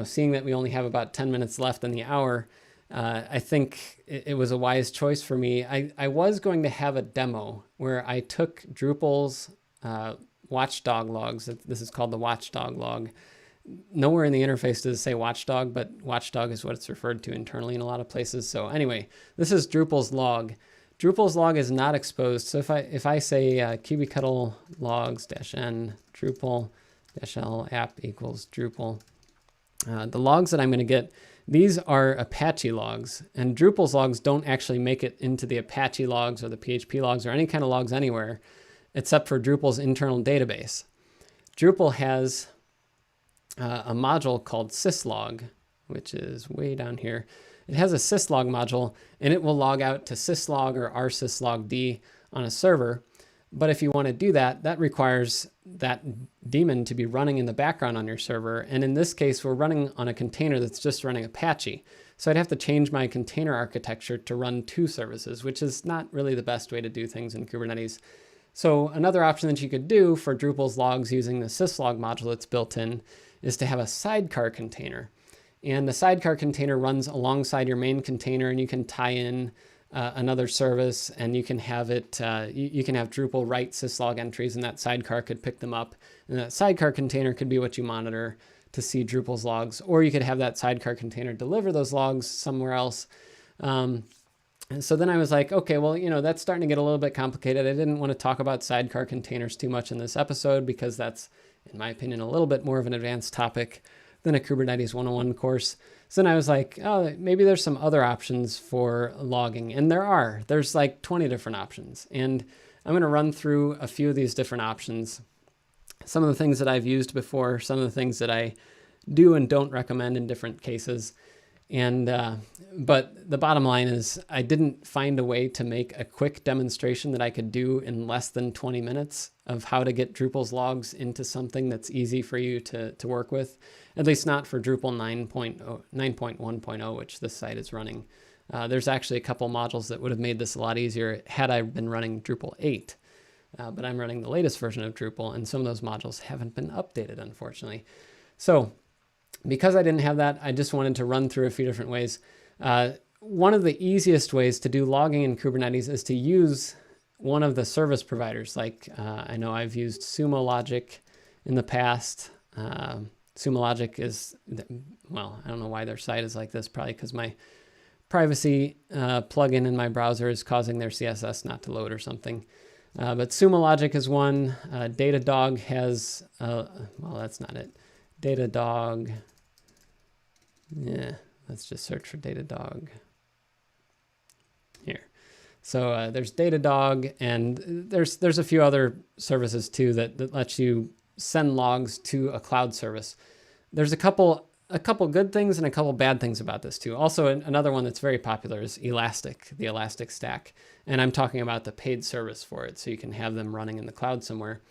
seeing that we only have about 10 minutes left in the hour, I think it was a wise choice for me. I was going to have a demo where I took Drupal's watchdog logs. This is called the watchdog log. Nowhere in the interface does it say watchdog, but watchdog is what it's referred to internally in a lot of places. So anyway, this is Drupal's log. Drupal's log is not exposed. So if I say kubectl logs -n Drupal -l app equals Drupal, the logs that I'm going to get, these are Apache logs, and Drupal's logs don't actually make it into the Apache logs or the PHP logs or any kind of logs anywhere, except for Drupal's internal database. Drupal has a module called syslog, which is way down here. It has a syslog module, and it will log out to syslog or rsyslogd on a server. But if you want to do that, that requires that daemon to be running in the background on your server. And in this case, we're running on a container that's just running Apache. So I'd have to change my container architecture to run two services, which is not really the best way to do things in Kubernetes. So another option that you could do for Drupal's logs using the syslog module that's built in is to have a sidecar container. And the sidecar container runs alongside your main container, and you can tie in another service, and you can have it, you can have Drupal write syslog entries, and that sidecar could pick them up. And that sidecar container could be what you monitor to see Drupal's logs, or you could have that sidecar container deliver those logs somewhere else. And so then I was like, okay, well, that's starting to get a little bit complicated. I didn't want to talk about sidecar containers too much in this episode because that's, in my opinion, a little bit more of an advanced topic than a Kubernetes 101 course. So then I was like, oh, maybe there's some other options for logging. And there's like 20 different options. And I'm going to run through a few of these different options. Some of the things that I've used before, some of the things that I do and don't recommend in different cases. And but the bottom line is I didn't find a way to make a quick demonstration that I could do in less than 20 minutes of how to get Drupal's logs into something that's easy for you to work with, at least not for Drupal 9.1.0, which this site is running. There's actually a couple modules that would have made this a lot easier had I been running Drupal 8. But I'm running the latest version of Drupal, and some of those modules haven't been updated, unfortunately. So because I didn't have that, I just wanted to run through a few different ways. One of the easiest ways to do logging in Kubernetes is to use one of the service providers. Like I know I've used Sumo Logic in the past. Sumo Logic is, well, I don't know why their site is like this, probably because my privacy plugin in my browser is causing their CSS not to load or something. But Sumo Logic is one. Datadog has, well, that's not it. Datadog. Yeah, let's just search for Datadog here. So there's Datadog, and there's a few other services too that lets you send logs to a cloud service. There's a couple good things and a couple bad things about this too. Also, another one that's very popular is Elastic, the Elastic Stack, and I'm talking about the paid service for it, so you can have them running in the cloud somewhere.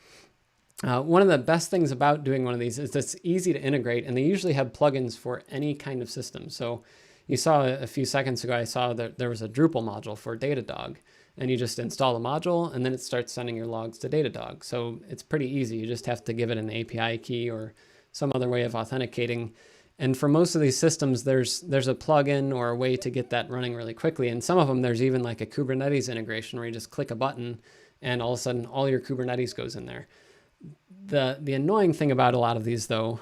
One of the best things about doing one of these is it's easy to integrate, and they usually have plugins for any kind of system. So you saw a few seconds ago, I saw that there was a Drupal module for Datadog, and you just install the module, and then it starts sending your logs to Datadog. So it's pretty easy. You just have to give it an API key or some other way of authenticating. And for most of these systems, there's a plugin or a way to get that running really quickly. And some of them, there's even like a Kubernetes integration where you just click a button, and all of a sudden, all your Kubernetes goes in there. The annoying thing about a lot of these, though,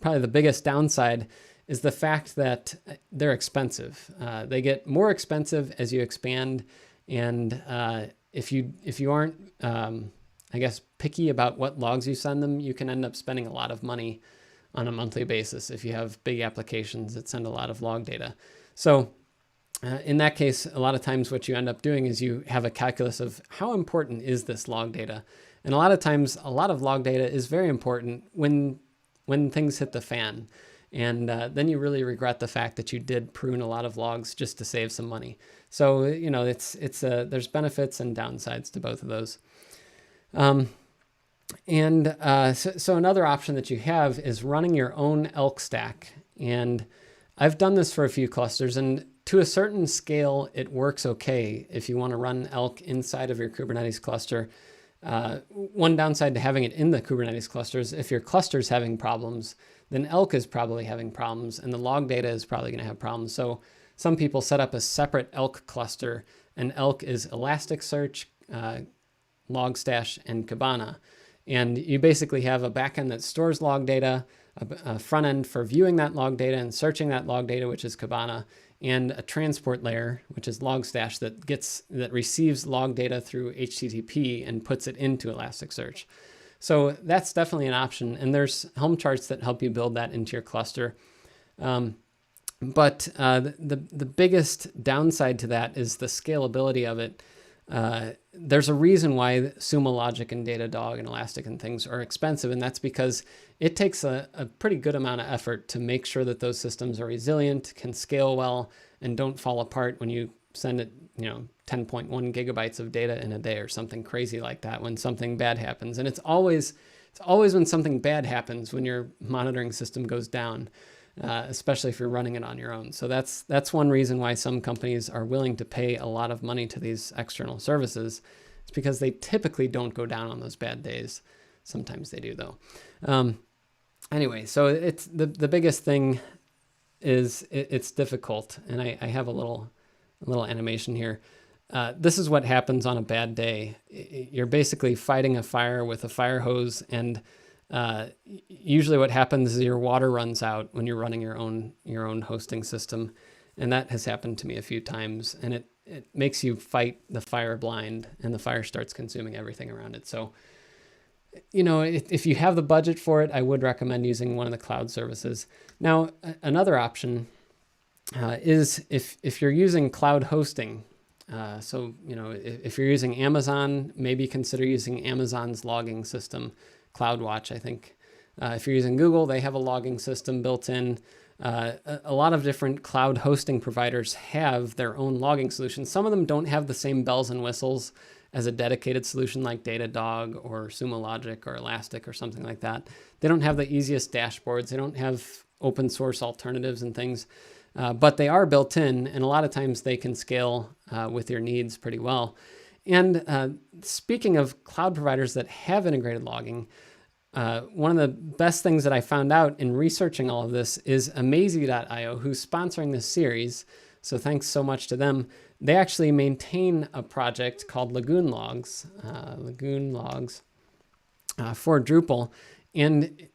probably the biggest downside, is the fact that they're expensive. They get more expensive as you expand, and if you aren't, I guess, picky about what logs you send them, you can end up spending a lot of money on a monthly basis if you have big applications that send a lot of log data. So in that case, a lot of times what you end up doing is you have a calculus of how important is this log data. And a lot of times, a lot of log data is very important when things hit the fan. And then you really regret the fact that you did prune a lot of logs just to save some money. So, you know, there's benefits and downsides to both of those. So another option that you have is running your own elk stack. And I've done this for a few clusters, and to a certain scale, it works okay if you want to run elk inside of your Kubernetes cluster. One downside to having it in the Kubernetes cluster is if your cluster's having problems, then elk is probably having problems, and the log data is probably going to have problems. So some people set up a separate elk cluster, and elk is Elasticsearch, Logstash, and Kibana. And you basically have a backend that stores log data, a front end for viewing that log data and searching that log data, which is Kibana, and a transport layer, which is Logstash, that receives log data through HTTP and puts it into Elasticsearch. So that's definitely an option, and there's Helm charts that help you build that into your cluster. But the biggest downside to that is the scalability of it. There's a reason why Sumo Logic and Datadog and Elastic and things are expensive, and that's because it takes a pretty good amount of effort to make sure that those systems are resilient, can scale well, and don't fall apart when you send it, 10.1 gigabytes of data in a day or something crazy like that when something bad happens. And it's always when something bad happens when your monitoring system goes down, especially if you're running it on your own. So that's one reason why some companies are willing to pay a lot of money to these external services. It's because they typically don't go down on those bad days. Sometimes they do, though. Anyway, so it's the biggest thing is it's difficult, and I have a little animation here. This is what happens on a bad day. You're basically fighting a fire with a fire hose, and usually what happens is your water runs out when you're running your own hosting system, and that has happened to me a few times, and it makes you fight the fire blind, and the fire starts consuming everything around it. So, if you have the budget for it, I would recommend using one of the cloud services. Now, another option is if you're using cloud hosting. So, if you're using Amazon, maybe consider using Amazon's logging system, CloudWatch, I think. If you're using Google, they have a logging system built in. A lot of different cloud hosting providers have their own logging solutions. Some of them don't have the same bells and whistles as a dedicated solution like Datadog or Sumo Logic or Elastic or something like that. They don't have the easiest dashboards. They don't have open source alternatives and things, but they are built in, and a lot of times they can scale with your needs pretty well. And speaking of cloud providers that have integrated logging, one of the best things that I found out in researching all of this is Amazy.io, who's sponsoring this series. So thanks so much to them. They actually maintain a project called Lagoon Logs for Drupal. And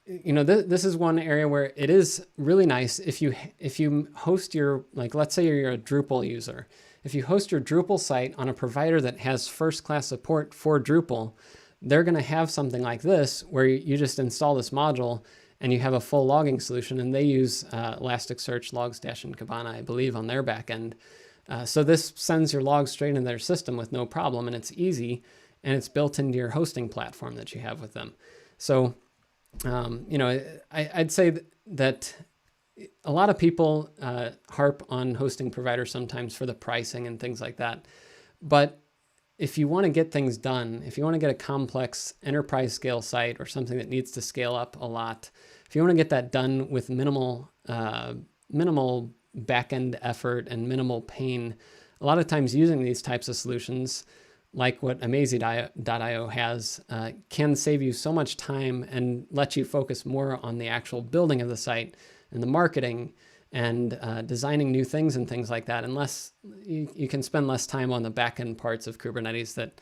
this is one area where it is really nice if you host your, let's say you're a Drupal user. If you host your Drupal site on a provider that has first-class support for Drupal, they're going to have something like this where you just install this module and you have a full logging solution, and they use Elasticsearch, Logstash, and Kibana, I believe, on their backend. So this sends your logs straight into their system with no problem, and it's easy, and it's built into your hosting platform that you have with them. So, I'd say that a lot of people harp on hosting providers sometimes for the pricing and things like that. But if you want to get things done, if you want to get a complex enterprise scale site or something that needs to scale up a lot, if you want to get that done with minimal backend effort and minimal pain, a lot of times using these types of solutions, like what Amazy.io has, can save you so much time and let you focus more on the actual building of the site and the marketing and designing new things and things like that. And you can spend less time on the back-end parts of Kubernetes that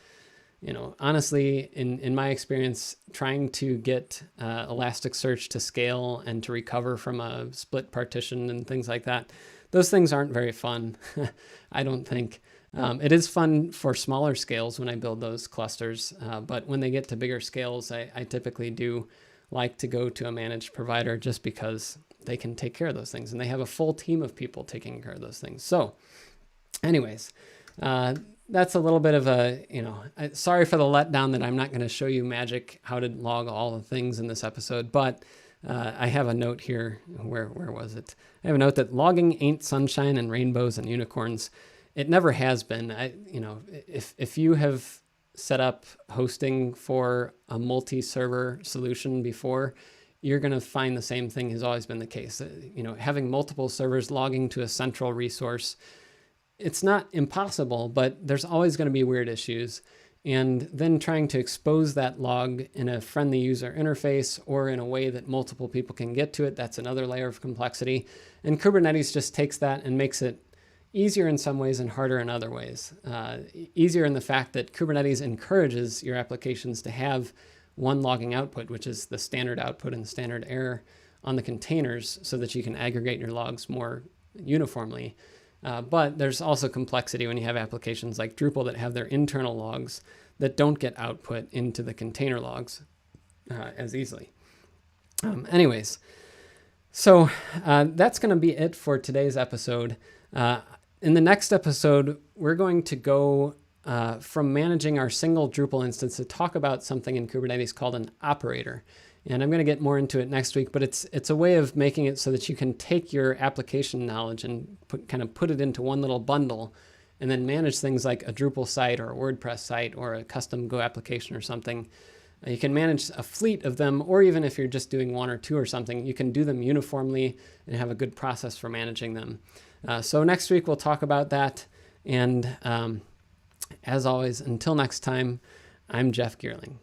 Honestly, in my experience, trying to get Elasticsearch to scale and to recover from a split partition and things like that, those things aren't very fun, I don't think. It is fun for smaller scales when I build those clusters, but when they get to bigger scales, I typically do like to go to a managed provider just because they can take care of those things, and they have a full team of people taking care of those things. So anyways, that's a little bit of a, sorry for the letdown that I'm not going to show you magic how to log all the things in this episode, but I have a note here. Where was it? I have a note that logging ain't sunshine and rainbows and unicorns. It never has been. If you have set up hosting for a multi-server solution before, you're going to find the same thing has always been the case. Having multiple servers logging to a central resource, it's not impossible, but there's always going to be weird issues. And then trying to expose that log in a friendly user interface or in a way that multiple people can get to it, that's another layer of complexity. And Kubernetes just takes that and makes it easier in some ways and harder in other ways. Easier in the fact that Kubernetes encourages your applications to have one logging output, which is the standard output and standard error on the containers, so that you can aggregate your logs more uniformly. But there's also complexity when you have applications like Drupal that have their internal logs that don't get output into the container logs as easily. Anyways, so that's going to be it for today's episode. In the next episode, we're going to go from managing our single Drupal instance to talk about something in Kubernetes called an operator. And I'm going to get more into it next week, but it's a way of making it so that you can take your application knowledge and put it into one little bundle and then manage things like a Drupal site or a WordPress site or a custom Go application or something. You can manage a fleet of them, or even if you're just doing one or two or something, you can do them uniformly and have a good process for managing them. So next week we'll talk about that. And as always, until next time, I'm Jeff Geerling.